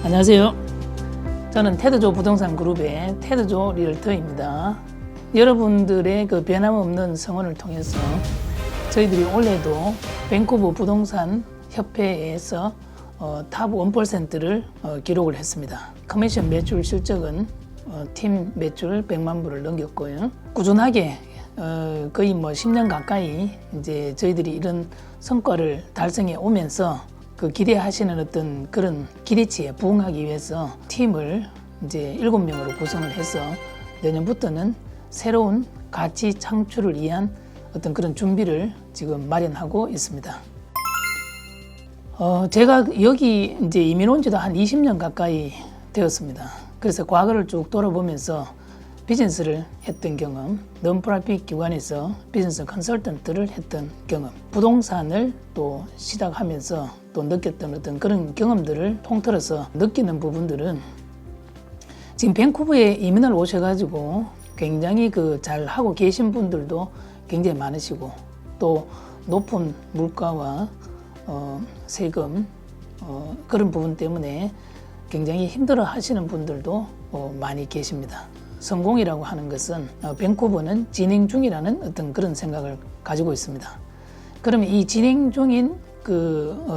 안녕하세요. 저는 테드조 부동산 그룹의 테드조 리얼터입니다. 여러분들의 그 변함없는 성원을 통해서 저희들이 올해도 밴쿠버 부동산 협회에서 탑 1%를 기록을 했습니다. 커미션 매출 실적은 팀 매출 100만 불을 넘겼고요. 꾸준하게 거의 10년 가까이 이제 저희들이 이런 성과를 달성해 오면서 그 기대하시는 어떤 그런 기대치에 부응하기 위해서 팀을 이제 7명으로 구성을 해서 내년부터는 새로운 가치 창출을 위한 어떤 그런 준비를 지금 마련하고 있습니다. 제가 여기 이제 이민 온 지도 한 20년 가까이 되었습니다. 그래서 과거를 쭉 돌아보면서 비즈니스를 했던 경험, 논프라핏 기관에서 비즈니스 컨설턴트를 했던 경험, 부동산을 또 시작하면서 또 느꼈던 어떤 그런 경험들을 통틀어서 느끼는 부분들은 지금 밴쿠버에 이민을 오셔가지고 굉장히 잘 하고 계신 분들도 굉장히 많으시고 또 높은 물가와 세금 그런 부분 때문에 굉장히 힘들어 하시는 분들도 많이 계십니다. 성공이라고 하는 것은 밴쿠버는 진행 중이라는 어떤 그런 생각을 가지고 있습니다. 그러면 이 진행 중인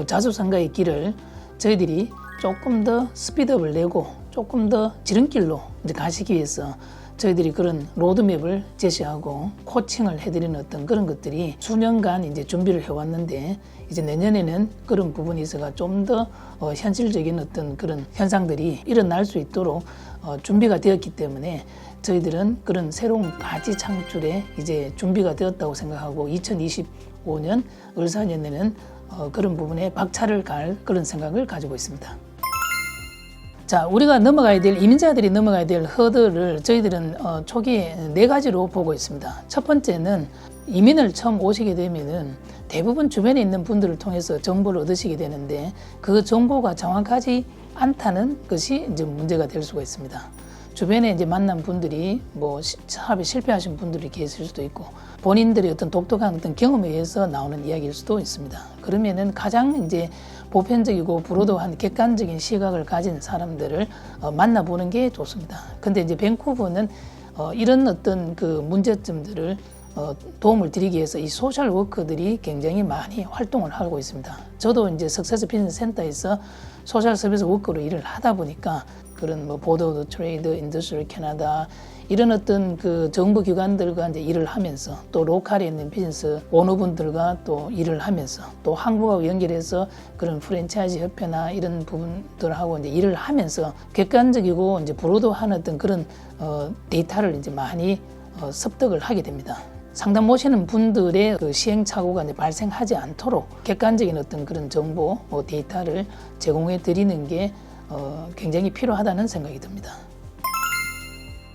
자수성가의 길을 저희들이 조금 더 스피드업을 내고 조금 더 지름길로 이제 가시기 위해서 저희들이 그런 로드맵을 제시하고 코칭을 해드리는 어떤 그런 것들이 수년간 이제 준비를 해왔는데 이제 내년에는 그런 부분이 있어가 좀 더 현실적인 어떤 그런 현상들이 일어날 수 있도록 준비가 되었기 때문에 저희들은 그런 새로운 가치 창출에 이제 준비가 되었다고 생각하고 2025년 을사년에는 그런 부분에 박차를 갈 그런 생각을 가지고 있습니다. 자, 우리가 넘어가야 될 이민자들이 넘어가야 될 허들을 저희들은 초기에 4가지로 보고 있습니다. 첫 번째는 이민을 처음 오시게 되면은 대부분 주변에 있는 분들을 통해서 정보를 얻으시게 되는데 그 정보가 정확하지 않다는 것이 이제 문제가 될 수가 있습니다. 주변에 이제 만난 분들이 사업에 실패하신 분들이 계실 수도 있고 본인들의 어떤 독특한 어떤 경험에 의해서 나오는 이야기일 수도 있습니다. 그러면은 가장 이제 보편적이고 브로드한 객관적인 시각을 가진 사람들을 만나보는 게 좋습니다. 근데 이제 밴쿠버는 이런 어떤 그 문제점들을 도움을 드리기 위해서 이 소셜 워커들이 굉장히 많이 활동을 하고 있습니다. 저도 이제 석세스 비즈니스 센터에서 소셜 서비스 워커로 일을 하다 보니까 그런 보드 오브 트레이드, 인더스트리 캐나다 이런 어떤 그 정부 기관들과 이제 일을 하면서 또 로컬에 있는 비즈니스 오너분들과 또 일을 하면서 또 한국하고 연결해서 그런 프랜차이즈 협회나 이런 부분들하고 이제 일을 하면서 객관적이고 이제 브로드한 어떤 그런 데이터를 이제 많이 습득을 하게 됩니다. 상담 오시는 분들의 그 시행착오가 이제 발생하지 않도록 객관적인 어떤 그런 정보, 데이터를 제공해 드리는 게 굉장히 필요하다는 생각이 듭니다.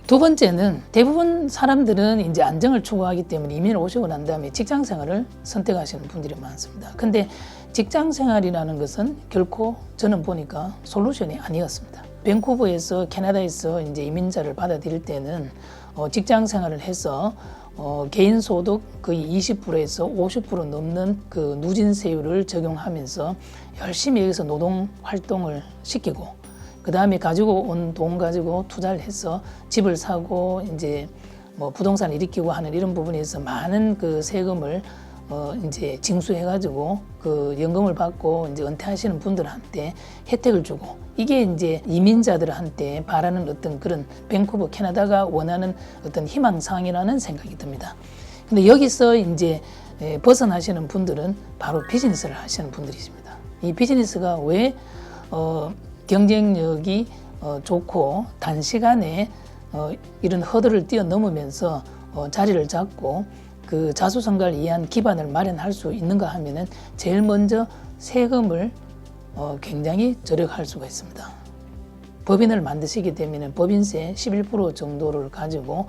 두 번째는 대부분 사람들은 이제 안정을 추구하기 때문에 이민을 오시고 난 다음에 직장 생활을 선택하시는 분들이 많습니다. 근데 직장 생활이라는 것은 결코 저는 보니까 솔루션이 아니었습니다. 밴쿠버에서 캐나다에서 이제 이민자를 받아들일 때는 직장 생활을 해서 개인 소득 거의 20%에서 50% 넘는 그 누진세율을 적용하면서 열심히 여기서 노동 활동을 시키고 그 다음에 가지고 온 돈 가지고 투자를 해서 집을 사고 이제 부동산을 일으키고 하는 이런 부분에서 많은 그 세금을 이제 징수해가지고 그 연금을 받고 이제 은퇴하시는 분들한테 혜택을 주고 이게 이제 이민자들한테 바라는 어떤 그런 밴쿠버 캐나다가 원하는 어떤 희망사항이라는 생각이 듭니다. 근데 여기서 이제 벗어나시는 분들은 바로 비즈니스를 하시는 분들이십니다. 이 비즈니스가 왜 경쟁력이 좋고 단시간에 이런 허들을 뛰어넘으면서 자리를 잡고 그 자수성가를 위한 기반을 마련할 수 있는가 하면은 제일 먼저 세금을 굉장히 절약할 수가 있습니다. 법인을 만드시게 되면은 법인세 11% 정도를 가지고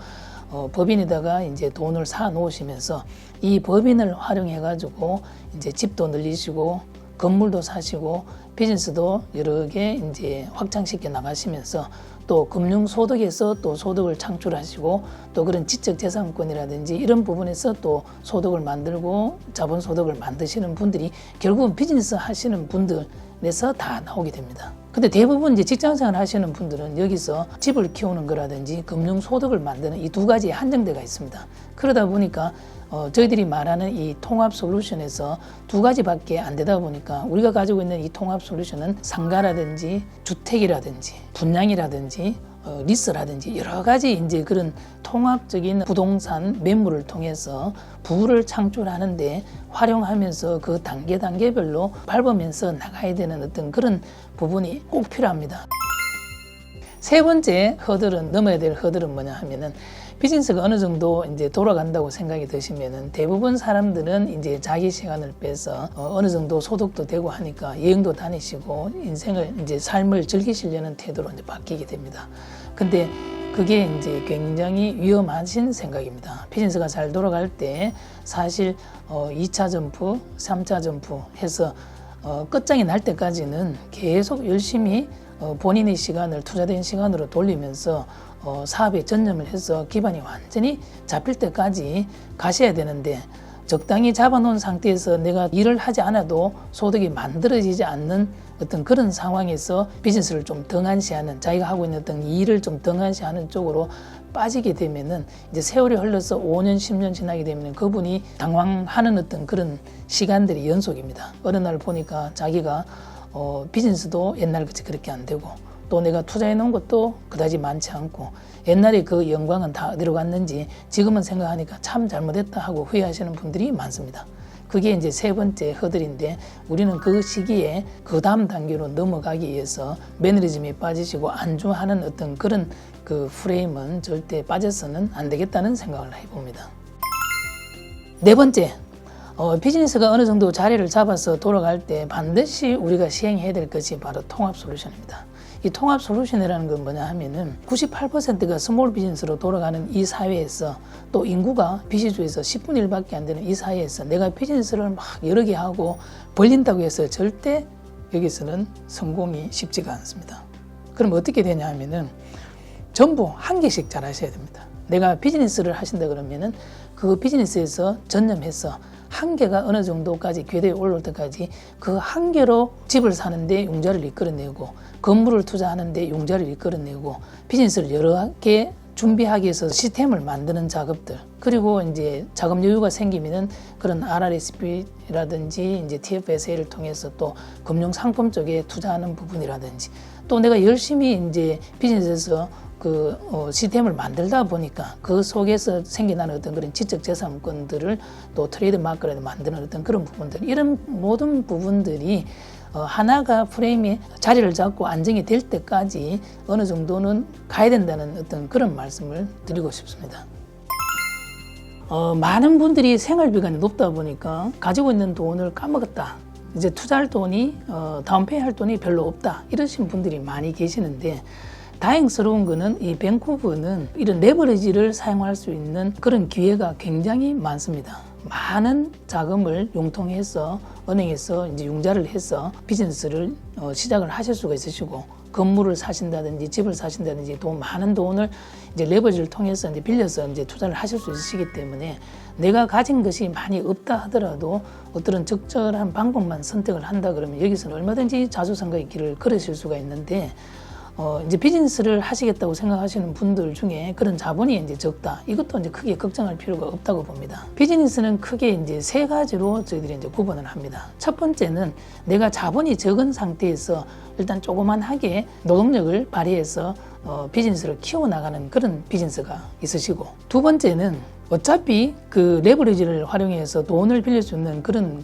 법인에다가 이제 돈을 사 놓으시면서 이 법인을 활용해 가지고 이제 집도 늘리시고 건물도 사시고 비즈니스도 여러 개 이제 확장시켜 나가시면서 또 금융소득에서 또 소득을 창출하시고 또 그런 지적재산권이라든지 이런 부분에서 또 소득을 만들고 자본소득을 만드시는 분들이 결국은 비즈니스 하시는 분들 내서 다 나오게 됩니다. 근데 대부분 이제 직장생활 하시는 분들은 여기서 집을 키우는 거라든지 금융소득을 만드는 이 두 가지에 한정대가 있습니다. 그러다 보니까 저희들이 말하는 이 통합 솔루션에서 두 가지밖에 안 되다 보니까 우리가 가지고 있는 이 통합 솔루션은 상가라든지 주택이라든지 분양이라든지 리스라든지 여러 가지 이제 그런 통합적인 부동산 매물을 통해서 부를 창출하는데 활용하면서 그 단계별로 밟으면서 나가야 되는 어떤 그런 부분이 꼭 필요합니다. 세 번째 허들은, 넘어야 될 허들은 뭐냐 하면은 비즈니스가 어느 정도 이제 돌아간다고 생각이 드시면은 대부분 사람들은 이제 자기 시간을 빼서 어느 정도 소득도 되고 하니까 여행도 다니시고 인생을 이제 삶을 즐기시려는 태도로 이제 바뀌게 됩니다. 근데 그게 이제 굉장히 위험하신 생각입니다. 비즈니스가 잘 돌아갈 때 사실 2차 점프, 3차 점프 해서 끝장이 날 때까지는 계속 열심히 본인의 시간을 투자된 시간으로 돌리면서 사업에 전념을 해서 기반이 완전히 잡힐 때까지 가셔야 되는데 적당히 잡아놓은 상태에서 내가 일을 하지 않아도 소득이 만들어지지 않는 어떤 그런 상황에서 비즈니스를 좀 등한시하는, 자기가 하고 있는 어떤 일을 좀 등한시하는 쪽으로 빠지게 되면은 이제 세월이 흘러서 5년, 10년 지나게 되면 그분이 당황하는 어떤 그런 시간들이 연속입니다. 어느 날 보니까 자기가 비즈니스도 옛날같이 그렇게 안 되고 또 내가 투자해 놓은 것도 그다지 많지 않고 옛날에 그 영광은 다 어디로 갔는지 지금은 생각하니까 참 잘못했다 하고 후회하시는 분들이 많습니다. 그게 이제 세 번째 허들인데 우리는 그 시기에 그 다음 단계로 넘어가기 위해서 매너리즘에 빠지시고 안주하는 어떤 그런 그 프레임은 절대 빠져서는 안 되겠다는 생각을 해봅니다. 네 번째, 비즈니스가 어느 정도 자리를 잡아서 돌아갈 때 반드시 우리가 시행해야 될 것이 바로 통합 솔루션입니다. 이 통합 솔루션이라는 건 뭐냐 하면은 98%가 스몰 비즈니스로 돌아가는 이 사회에서 또 인구가 비시주에서 10분의 1밖에 안 되는 이 사회에서 내가 비즈니스를 막 여러 개 하고 벌린다고 해서 절대 여기서는 성공이 쉽지가 않습니다. 그럼 어떻게 되냐 하면은 전부 한 개씩 잘 하셔야 됩니다. 내가 비즈니스를 하신다 그러면은 그 비즈니스에서 전념해서 한 개가 어느 정도까지 궤도에 올라올 때까지 그 한 개로 집을 사는데 융자를 이끌어내고 건물을 투자하는데 융자를 이끌어내고 비즈니스를 여러 개 준비하기 위해서 시스템을 만드는 작업들, 그리고 이제 자금 여유가 생기면은 그런 RRSP라든지 이제 TFSA를 통해서 또 금융 상품 쪽에 투자하는 부분이라든지 또 내가 열심히 이제 비즈니스에서 그 시스템을 만들다 보니까 그 속에서 생겨나는 어떤 그런 지적 재산권들을 또 트레이드 마크를 만드는 어떤 그런 부분들, 이런 모든 부분들이 하나가 프레임이 자리를 잡고 안정이 될 때까지 어느 정도는 가야 된다는 어떤 그런 말씀을 드리고 싶습니다. 많은 분들이 생활비가 높다 보니까 가지고 있는 돈을 까먹었다, 이제 투자할 돈이 다운페이 할 돈이 별로 없다, 이러신 분들이 많이 계시는데 다행스러운 거는 이 밴쿠버는 이런 레버리지를 사용할 수 있는 그런 기회가 굉장히 많습니다. 많은 자금을 융통해서 은행에서 이제 융자를 해서 비즈니스를 시작을 하실 수가 있으시고 건물을 사신다든지 집을 사신다든지 또 많은 돈을 이제 레버리지를 통해서 이제 빌려서 이제 투자를 하실 수 있으시기 때문에 내가 가진 것이 많이 없다 하더라도 어떤 적절한 방법만 선택을 한다 그러면 여기서는 얼마든지 자수성가의 길을 걸으실 수가 있는데 이제 비즈니스를 하시겠다고 생각하시는 분들 중에 그런 자본이 이제 적다, 이것도 이제 크게 걱정할 필요가 없다고 봅니다. 비즈니스는 크게 이제 세 가지로 저희들이 이제 구분을 합니다. 첫 번째는 내가 자본이 적은 상태에서 일단 조그만하게 노동력을 발휘해서 비즈니스를 키워나가는 그런 비즈니스가 있으시고, 두 번째는 어차피 그 레버리지를 활용해서 돈을 빌릴 수 있는 그런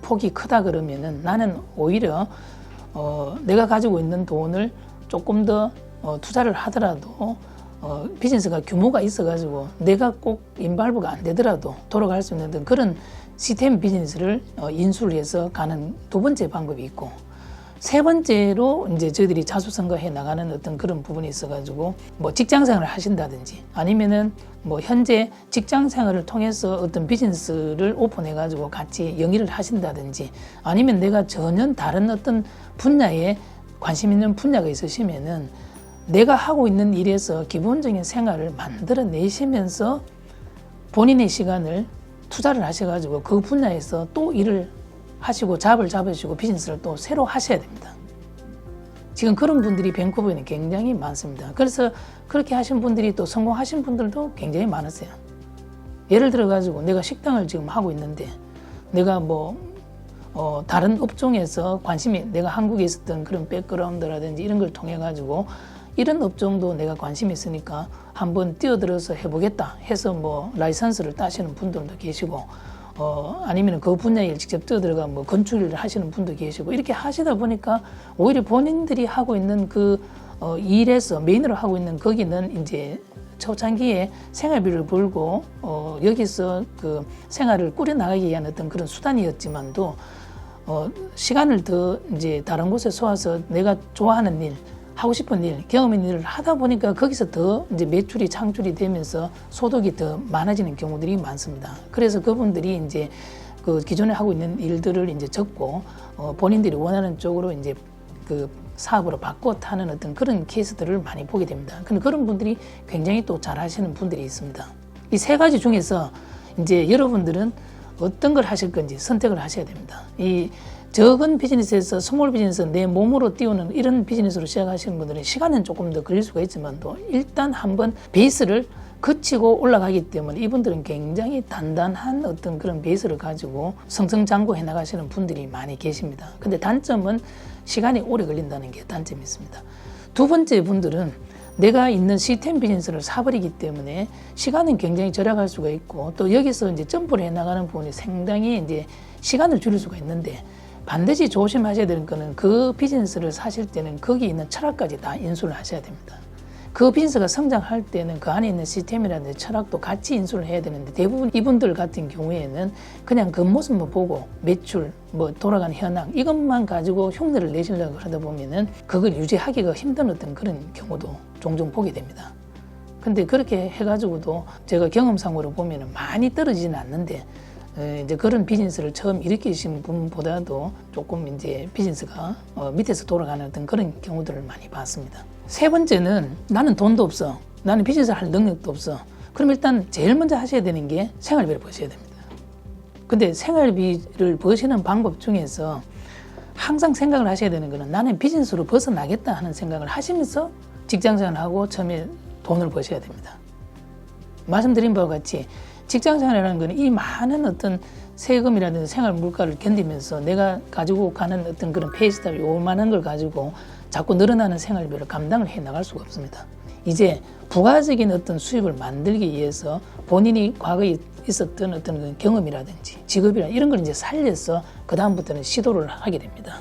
폭이 크다 그러면은 나는 오히려 내가 가지고 있는 돈을 조금 더 투자를 하더라도 비즈니스가 규모가 있어가지고 내가 꼭 인발부가 안 되더라도 돌아갈 수 있는 그런 시스템 비즈니스를 인수를 해서 가는 두 번째 방법이 있고, 세 번째로 이제 저희들이 자수성가해 나가는 어떤 그런 부분이 있어가지고 뭐 직장생활을 하신다든지 아니면은 뭐 현재 직장생활을 통해서 어떤 비즈니스를 오픈해가지고 같이 영위를 하신다든지 아니면 내가 전혀 다른 어떤 분야에 관심 있는 분야가 있으시면은 내가 하고 있는 일에서 기본적인 생활을 만들어내시면서 본인의 시간을 투자를 하셔가지고 그 분야에서 또 일을 하시고 잡을 잡으시고 비즈니스를 또 새로 하셔야 됩니다. 지금 그런 분들이 밴쿠버에는 굉장히 많습니다. 그래서 그렇게 하신 분들이 또 성공하신 분들도 굉장히 많으세요. 예를 들어 가지고 내가 식당을 지금 하고 있는데 내가 다른 업종에서 관심이 내가 한국에 있었던 그런 백그라운드라든지 이런 걸 통해 가지고 이런 업종도 내가 관심이 있으니까 한번 뛰어들어서 해보겠다 해서 라이선스를 따시는 분들도 계시고 아니면 그 분야에 직접 뛰어들어가 건축 일을 하시는 분도 계시고 이렇게 하시다 보니까 오히려 본인들이 하고 있는 그 일에서 메인으로 하고 있는 거기는 이제 초창기에 생활비를 벌고 여기서 그 생활을 꾸려나가기 위한 어떤 그런 수단이었지만도 시간을 더 이제 다른 곳에 쏘아서 내가 좋아하는 일, 하고 싶은 일, 경험 있는 일을 하다 보니까 거기서 더 이제 매출이 창출이 되면서 소득이 더 많아지는 경우들이 많습니다. 그래서 그분들이 이제 그 기존에 하고 있는 일들을 이제 접고 본인들이 원하는 쪽으로 이제 그 사업으로 바꿔 타는 어떤 그런 케이스들을 많이 보게 됩니다. 근데 그런 분들이 굉장히 또 잘 하시는 분들이 있습니다. 이 세 가지 중에서 이제 여러분들은 어떤 걸 하실 건지 선택을 하셔야 됩니다. 이 적은 비즈니스에서 스몰 비즈니스 내 몸으로 띄우는 이런 비즈니스로 시작하시는 분들은 시간은 조금 더 걸릴 수가 있지만 또 일단 한번 베이스를 거치고 올라가기 때문에 이분들은 굉장히 단단한 어떤 그런 베이스를 가지고 승승장구해 나가시는 분들이 많이 계십니다. 근데 단점은 시간이 오래 걸린다는 게 단점이 있습니다. 두 번째 분들은 내가 있는 시스템 비즈니스를 사버리기 때문에 시간은 굉장히 절약할 수가 있고 또 여기서 이제 점프를 해 나가는 부분이 상당히 이제 시간을 줄일 수가 있는데 반드시 조심하셔야 되는 거는 그 비즈니스를 사실 때는 거기 있는 철학까지 다 인수를 하셔야 됩니다. 그 비즈니스가 성장할 때는 그 안에 있는 시스템이라든지 철학도 같이 인수를 해야 되는데 대부분 이분들 같은 경우에는 그냥 겉모습만 보고 매출, 돌아가는 현황 이것만 가지고 흉내를 내시려고 하다 보면은 그걸 유지하기가 힘든 어떤 그런 경우도 종종 보게 됩니다. 근데 그렇게 해가지고도 제가 경험상으로 보면은 많이 떨어지지는 않는데 이제 그런 비즈니스를 처음 일으키신 분보다도 조금 이제 비즈니스가 밑에서 돌아가는 어떤 그런 경우들을 많이 봤습니다. 세 번째는 나는 돈도 없어. 나는 비즈니스를 할 능력도 없어. 그럼 일단 제일 먼저 하셔야 되는 게 생활비를 버셔야 됩니다. 근데 생활비를 버시는 방법 중에서 항상 생각을 하셔야 되는 거는 나는 비즈니스로 벗어나겠다 하는 생각을 하시면서 직장생활하고 처음에 돈을 버셔야 됩니다. 말씀드린 바와 같이 직장생활이라는 것은 이 많은 어떤 세금이라든지 생활 물가를 견디면서 내가 가지고 가는 어떤 그런 페이스탑 요만한 걸 가지고 자꾸 늘어나는 생활비를 감당을 해 나갈 수가 없습니다. 이제 부가적인 어떤 수입을 만들기 위해서 본인이 과거에 있었던 어떤 경험이라든지 직업이라든지 이런 걸 이제 살려서 그다음부터는 시도를 하게 됩니다.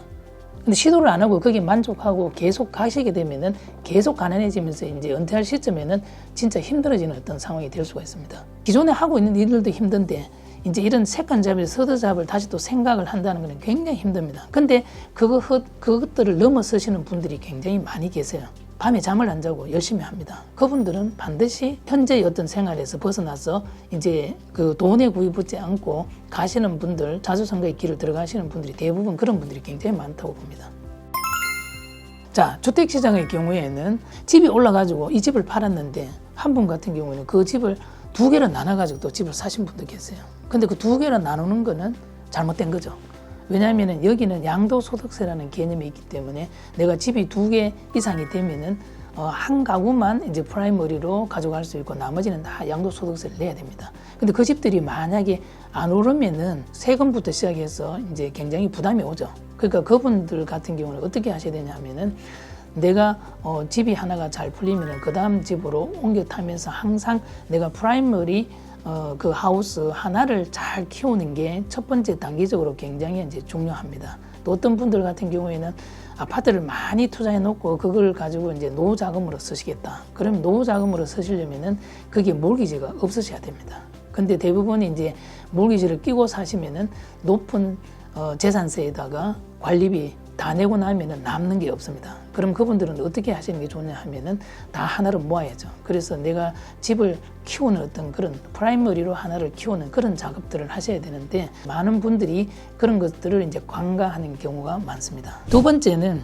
근데 시도를 안 하고 거기에 만족하고 계속 가시게 되면은 계속 가난해지면서 이제 은퇴할 시점에는 진짜 힘들어지는 어떤 상황이 될 수가 있습니다. 기존에 하고 있는 일들도 힘든데 이제 이런 색간 잡을, 서드 잡을 다시 또 생각을 한다는 것은 굉장히 힘듭니다. 근데 그것들을 넘어서시는 분들이 굉장히 많이 계세요. 밤에 잠을 안 자고 열심히 합니다. 그분들은 반드시 현재의 어떤 생활에서 벗어나서 이제 그 돈에 구애받지 않고 가시는 분들, 자수성가의 길을 들어가시는 분들이 대부분 그런 분들이 굉장히 많다고 봅니다. 자, 주택시장의 경우에는 집이 올라가지고 이 집을 팔았는데 한 분 같은 경우에는 그 집을 두 개로 나눠가지고 또 집을 사신 분도 계세요. 근데 그 두 개로 나누는 거는 잘못된 거죠. 왜냐하면 여기는 양도소득세라는 개념이 있기 때문에 내가 집이 두 개 이상이 되면은 한 가구만 이제 프라이머리로 가져갈 수 있고 나머지는 다 양도소득세를 내야 됩니다. 근데 그 집들이 만약에 안 오르면은 세금부터 시작해서 이제 굉장히 부담이 오죠. 그러니까 그분들 같은 경우는 어떻게 하셔야 되냐면은 내가 집이 하나가 잘 풀리면은 그 다음 집으로 옮겨 타면서 항상 내가 프라이머리 그 하우스 하나를 잘 키우는 게 첫 번째 단기적으로 굉장히 이제 중요합니다. 또 어떤 분들 같은 경우에는 아파트를 많이 투자해 놓고 그걸 가지고 이제 노후 자금으로 쓰시겠다. 그러면 노후 자금으로 쓰시려면은 그게 몰기지가 없으셔야 됩니다. 근데 대부분 이제 몰기지를 끼고 사시면은 높은 재산세에다가 관리비 다 내고 나면은 남는 게 없습니다. 그럼 그분들은 어떻게 하시는 게 좋냐 하면은 다 하나로 모아야죠. 그래서 내가 집을 키우는 어떤 그런 프라이머리로 하나를 키우는 그런 작업들을 하셔야 되는데 많은 분들이 그런 것들을 이제 관가하는 경우가 많습니다. 두 번째는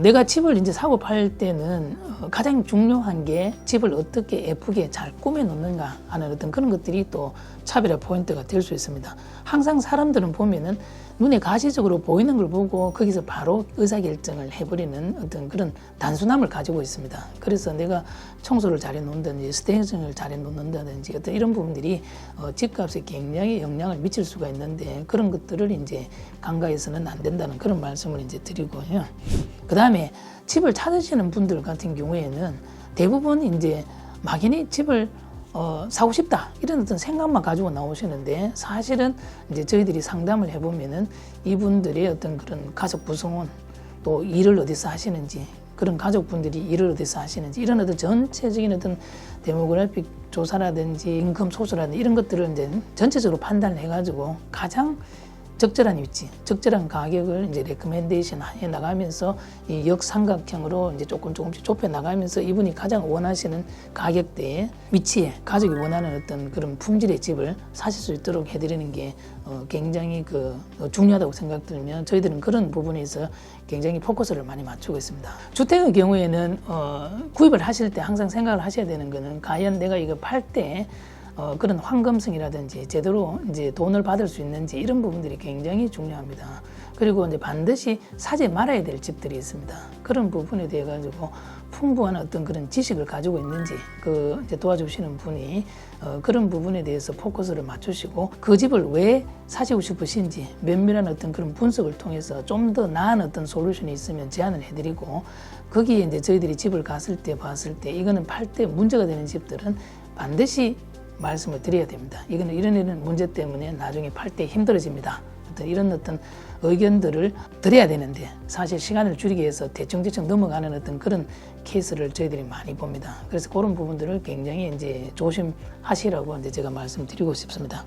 내가 집을 이제 사고 팔 때는 가장 중요한 게 집을 어떻게 예쁘게 잘 꾸며 놓는가 하는 어떤 그런 것들이 또 차별화 포인트가 될 수 있습니다. 항상 사람들은 보면은 눈에 가시적으로 보이는 걸 보고 거기서 바로 의사결정을 해버리는 어떤 그런 단순함을 가지고 있습니다. 그래서 내가 청소를 잘해 놓는다든지 스테인싱을 잘해 놓는다든지 어떤 이런 부분들이 집값에 굉장히 영향을 미칠 수가 있는데 그런 것들을 이제 관가에서는 안 된다는 그런 말씀을 이제 드리고요. 그 다음에 집을 찾으시는 분들 같은 경우에는 대부분 이제 막연히 집을 사고 싶다 이런 어떤 생각만 가지고 나오시는데 사실은 이제 저희들이 상담을 해보면은 이분들의 어떤 그런 가족 구성원 또 일을 어디서 하시는지 그런 가족분들이 일을 어디서 하시는지 이런 어떤 전체적인 어떤 데모그래픽 조사라든지 인컴 소수라든지 이런 것들을 이제 전체적으로 판단을 해가지고 가장 적절한 위치, 적절한 가격을 이제 레코멘데이션 해 나가면서 이 역삼각형으로 이제 조금씩 좁혀 나가면서 이분이 가장 원하시는 가격대에 위치에 가족이 원하는 어떤 그런 품질의 집을 사실 수 있도록 해드리는 게 굉장히 중요하다고 생각들면 저희들은 그런 부분에서 굉장히 포커스를 많이 맞추고 있습니다. 주택의 경우에는 구입을 하실 때 항상 생각을 하셔야 되는 거는 과연 내가 이거 팔 때 그런 황금성이라든지 제대로 이제 돈을 받을 수 있는지 이런 부분들이 굉장히 중요합니다. 그리고 이제 반드시 사지 말아야 될 집들이 있습니다. 그런 부분에 대해 가지고 풍부한 어떤 그런 지식을 가지고 있는지 이제 도와주시는 분이 그런 부분에 대해서 포커스를 맞추시고 그 집을 왜 사시고 싶으신지 면밀한 어떤 그런 분석을 통해서 좀 더 나은 어떤 솔루션이 있으면 제안을 해드리고 거기에 이제 저희들이 집을 갔을 때 봤을 때 이거는 팔 때 문제가 되는 집들은 반드시 말씀을 드려야 됩니다. 이거는 이런 문제 때문에 나중에 팔 때 힘들어집니다. 이런 어떤 의견들을 드려야 되는데 사실 시간을 줄이기 위해서 대충 넘어가는 어떤 그런 케이스를 저희들이 많이 봅니다. 그래서 그런 부분들을 굉장히 이제 조심하시라고 이제 제가 말씀드리고 싶습니다.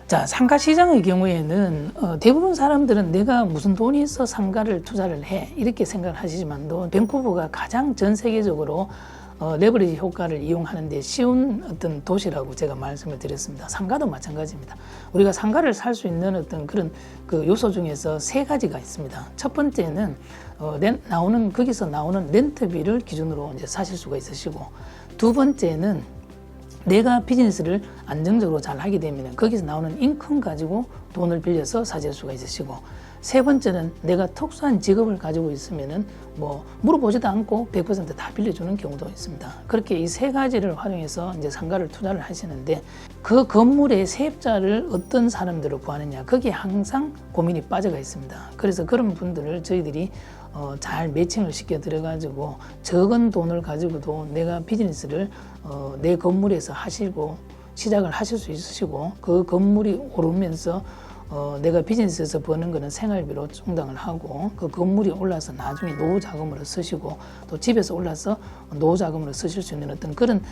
자, 상가 시장의 경우에는 대부분 사람들은 내가 무슨 돈이 있어 상가를 투자를 해 이렇게 생각을 하시지만도 밴쿠버가 가장 전 세계적으로 레버리지 효과를 이용하는 데 쉬운 어떤 도시라고 제가 말씀을 드렸습니다. 상가도 마찬가지입니다. 우리가 상가를 살 수 있는 어떤 그런 그 요소 중에서 세 가지가 있습니다. 첫 번째는 거기서 나오는 렌트비를 기준으로 이제 사실 수가 있으시고, 두 번째는 내가 비즈니스를 안정적으로 잘 하게 되면 거기서 나오는 인컴 가지고 돈을 빌려서 사실 수가 있으시고, 세 번째는 내가 특수한 직업을 가지고 있으면은 물어보지도 않고 100% 빌려주는 경우도 있습니다. 그렇게 이 세 가지를 활용해서 이제 상가를 투자를 하시는데 그 건물의 세입자를 어떤 사람들을 구하느냐 거기에 항상 고민이 빠져가 있습니다. 그래서 그런 분들을 저희들이 잘 매칭을 시켜 드려가지고 적은 돈을 가지고도 내가 비즈니스를 내 건물에서 하시고 시작을 하실 수 있으시고 그 건물이 오르면서 내가 비즈니스에서 버는 거는 생활비로 충당을 하고 그 건물이 올라서 나중에 노후 자금으로 쓰시고 또 집에서 올라서 노후 자금으로 쓰실 수 있는 어떤 그런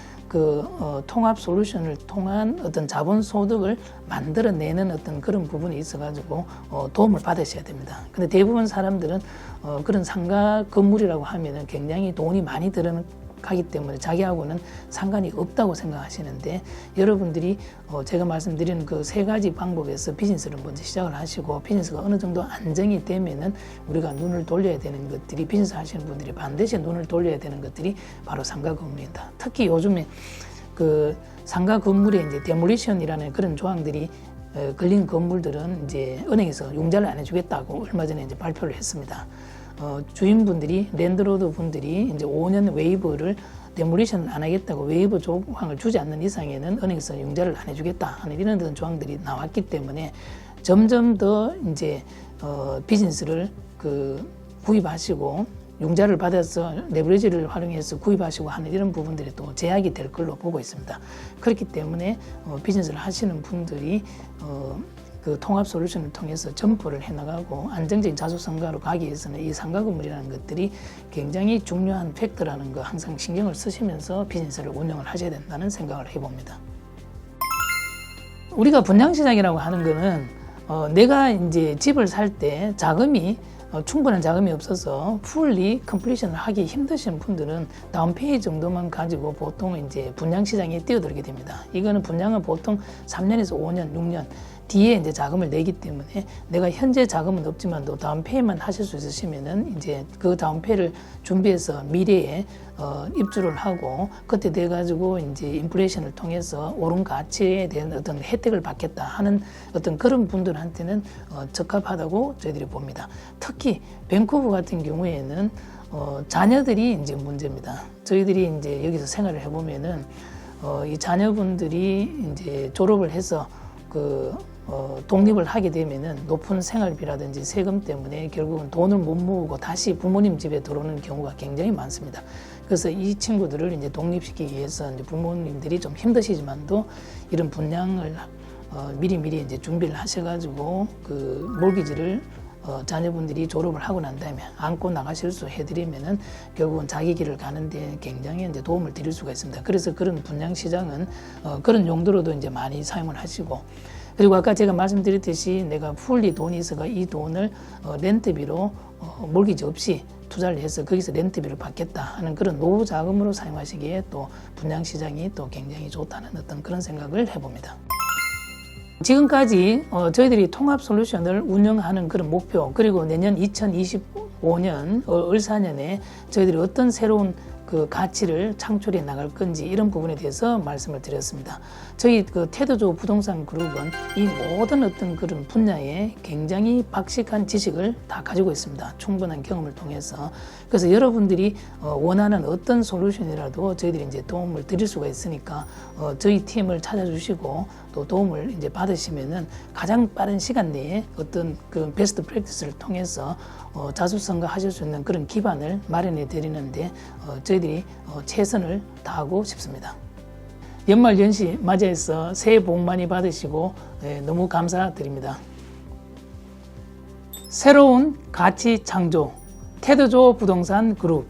통합 솔루션을 통한 어떤 자본 소득을 만들어내는 어떤 그런 부분이 있어가지고 도움을 받으셔야 됩니다. 근데 대부분 사람들은 그런 상가 건물이라고 하면은 굉장히 돈이 많이 가기 때문에 자기하고는 상관이 없다고 생각하시는데 여러분들이 제가 말씀드리는 그 세 가지 방법에서 비즈니스를 먼저 시작을 하시고 비즈니스가 어느 정도 안정이 되면은 우리가 눈을 돌려야 되는 것들이 비즈니스 하시는 분들이 반드시 눈을 돌려야 되는 것들이 바로 상가 건물입니다. 특히 요즘에 그 상가 건물에 이제 데몰리션이라는 그런 조항들이 걸린 건물들은 이제 은행에서 융자를 안 해주겠다고 얼마 전에 이제 발표를 했습니다. 주인분들이 랜드로드 분들이 이제 5년 웨이버를 데몰리션을 안 하겠다고 웨이버 조항을 주지 않는 이상에는 은행에서 융자를 안 해주겠다 하는 이런 조항들이 나왔기 때문에 점점 더 이제 비즈니스를 구입하시고 융자를 받아서 레버리지를 활용해서 구입하시고 하는 이런 부분들이 또 제약이 될 걸로 보고 있습니다. 그렇기 때문에 비즈니스를 하시는 분들이 그 통합 솔루션을 통해서 점포를 해나가고 안정적인 자수성가로 가기 위해서는 이 상가 건물이라는 것들이 굉장히 중요한 팩터라는 거 항상 신경을 쓰시면서 비즈니스를 운영을 하셔야 된다는 생각을 해봅니다. 우리가 분양시장이라고 하는 거는 내가 이제 집을 살 때 자금이 충분한 자금이 없어서 풀리 컴플리션을 하기 힘드신 분들은 다운페이 정도만 가지고 보통 이제 분양 시장에 뛰어들게 됩니다. 이거는 분양은 보통 3년에서 5년, 6년 뒤에 이제 자금을 내기 때문에 내가 현재 자금은 없지만도 다운페이만 하실 수 있으시면은 이제 그 다운페이를 준비해서 미래에 입주를 하고 그때 돼 가지고 이제 인플레이션을 통해서 오른 가치에 대한 어떤 혜택을 받겠다 하는 어떤 그런 분들한테는 적합하다고 저희들이 봅니다. 특히 밴쿠버 같은 경우에는 자녀들이 이제 문제입니다. 저희들이 이제 여기서 생활을 해보면은 이 자녀분들이 이제 졸업을 해서 독립을 하게 되면은 높은 생활비라든지 세금 때문에 결국은 돈을 못 모으고 다시 부모님 집에 들어오는 경우가 굉장히 많습니다. 그래서 이 친구들을 이제 독립시키기 위해서 이제 부모님들이 좀 힘드시지만도 이런 분양을 미리미리 이제 준비를 하셔가지고 그 몰기지를 자녀분들이 졸업을 하고 난 다음에 안고 나가실 수 해드리면은 결국은 자기 길을 가는데 굉장히 이제 도움을 드릴 수가 있습니다. 그래서 그런 분양 시장은 그런 용도로도 이제 많이 사용을 하시고, 그리고 아까 제가 말씀드렸듯이 내가 풀리 돈이 있어가 이 돈을 렌트비로 몰기지 없이 투자를 해서 거기서 렌트비를 받겠다 하는 그런 노후 자금으로 사용하시기에 또 분양 시장이 또 굉장히 좋다는 어떤 그런 생각을 해봅니다. 지금까지 저희들이 통합 솔루션을 운영하는 그런 목표, 그리고 내년 2025년 을사년에 저희들이 어떤 새로운 그 가치를 창출해 나갈 건지 이런 부분에 대해서 말씀을 드렸습니다. 저희 그 테드조 부동산 그룹은 이 모든 어떤 그런 분야에 굉장히 박식한 지식을 다 가지고 있습니다. 충분한 경험을 통해서. 그래서 여러분들이 원하는 어떤 솔루션이라도 저희들이 이제 도움을 드릴 수가 있으니까 저희 팀을 찾아주시고 또 도움을 이제 받으시면은 가장 빠른 시간 내에 어떤 그 베스트 프랙티스를 통해서 자수성가하실 수 있는 그런 기반을 마련해 드리는데 저희들이 최선을 다하고 싶습니다. 연말 연시 맞이해서 새해 복 많이 받으시고 너무 감사드립니다. 새로운 가치 창조 테드조 부동산 그룹.